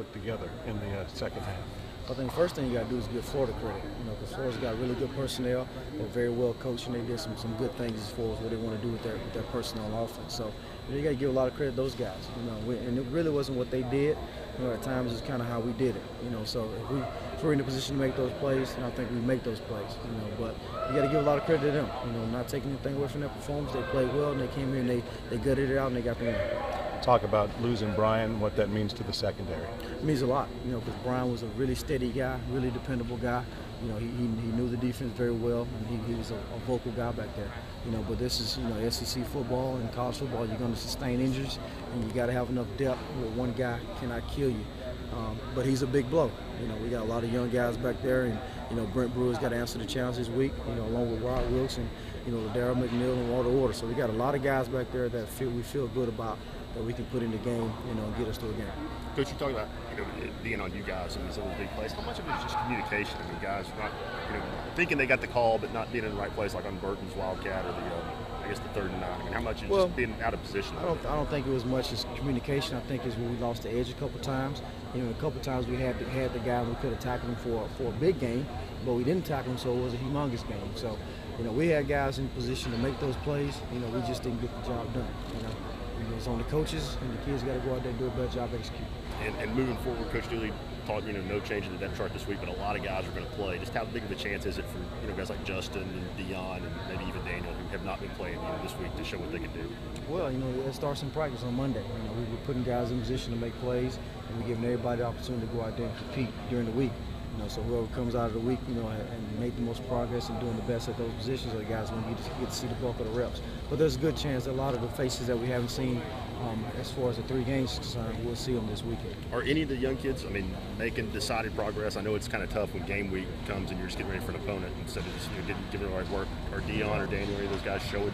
put together in the second half? I think the first thing you got to do is give Florida credit, because Florida's got really good personnel. They're very well coached, and they did some good things as far as what they want to do with their personnel on offense. So you got to give a lot of credit to those guys. And it really wasn't what they did. At times it's kind of how we did it. So if we're in a position to make those plays, and I think we make those plays. But you got to give a lot of credit to them. Not taking anything away from their performance. They played well, and they came here and they gutted it out, and they got the win. Talk about losing Brian, what that means to the secondary. It means a lot, because Brian was a really steady guy, really dependable guy. He knew the defense very well, and he was a vocal guy back there. But this is, SEC football and college football. You're going to sustain injuries, and you got to have enough depth where one guy cannot kill you. But he's a big blow. We got a lot of young guys back there, and Brent Brewer's got to answer the challenge this week. Along with Rod Wilson, Derrick McNeil and Walter Order. So we got a lot of guys back there that we feel good about, that we can put in the game, and get us to a game. Coach, you talk about it being on you guys in these other big plays. How much of it is just communication? I mean, guys not thinking they got the call, but not being in the right place, like on Burton's Wildcat or the 3rd and 9. I mean, how much is just being out of position? I don't think it was much as communication. I think is when we lost the edge a couple times. A couple times we had the guy, and we could have tackled him for a big game, but we didn't tackle him, so it was a humongous game. So we had guys in position to make those plays. We just didn't get the job done. It's on the coaches, and the kids got to go out there and do a better job executing. And moving forward, Coach Dooley thought no change in the depth chart this week, but a lot of guys are going to play. Just how big of a chance is it for guys like Justin and Dion and maybe even Daniel who have not been playing this week to show what they can do? Well, it starts in practice on Monday. We're putting guys in position to make plays, and we're giving everybody the opportunity to go out there and compete during the week. So whoever comes out of the week, and make the most progress and doing the best at those positions are the guys when you get to see the bulk of the reps. But there's a good chance that a lot of the faces that we haven't seen as far as the 3 games concerned, we'll see them this weekend. Are any of the young kids, making decided progress? I know it's kind of tough when game week comes and you're just getting ready for an opponent instead of just giving the right work. Are Dion or Daniel, any of those guys showing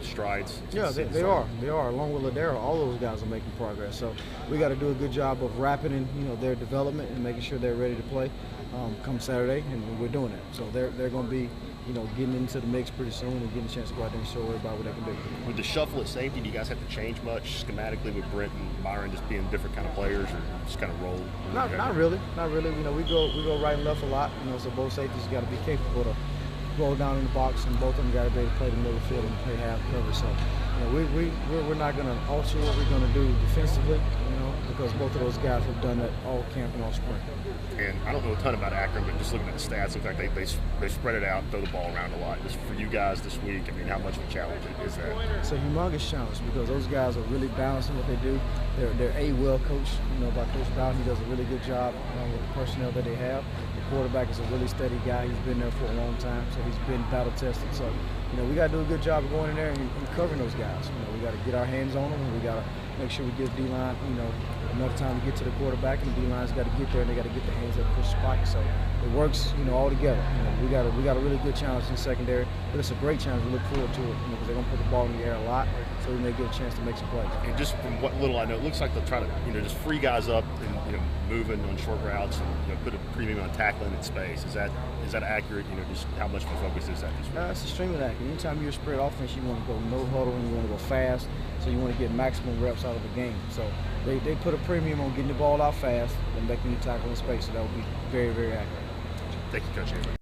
strides? Yeah, they are. They are. Along with Ladera, all those guys are making progress. So we got to do a good job of wrapping in their development and making sure they're ready to play come Saturday, and we're doing it. So they're going to be getting into the mix pretty soon and getting a chance to go out there and show everybody what they can do. With the shuffle at safety, do you guys have to change much schematically with Brent and Byron just being different kind of players, or just kind of roll? Not really. We go right and left a lot. So both safeties got to be capable to roll down in the box, and both of them got to be able to play the middle of the field and play half cover. So we're not going to alter what we're going to do defensively, because both of those guys have done that all camp and all spring. And I don't know a ton about Akron, but just looking at the stats, it looks like they spread it out and throw the ball around a lot. Just for you guys this week, how much of a challenge is that? It's a humongous challenge because those guys are really balanced in what they do. They're well coached, by Coach Bowden. He does a really good job with the personnel that they have. The quarterback is a really steady guy. He's been there for a long time, so he's been battle tested. So, we got to do a good job of going in there and covering those guys. We got to get our hands on them, and we got to make sure we give D-line, enough time to get to the quarterback, and the D-line's got to get there, and they got to get the hands that push spike. So it works, all together. We got a really good challenge in the secondary, but it's a great challenge. We look forward to it, because they're gonna put the ball in the air a lot, so we may get a chance to make some plays. And just from what little I know, it looks like they'll try to, just free guys up and moving on short routes and put a premium on tackling in space. Is that accurate? Just how much of a focus is that this week? It's extremely accurate. Anytime you're a spread offense, you want to go no huddle and you want to go fast, so you want to get maximum reps out of the game. So they put a premium on getting the ball out fast and making you tackle in space. So that would be very, very accurate. Thank you, Coach.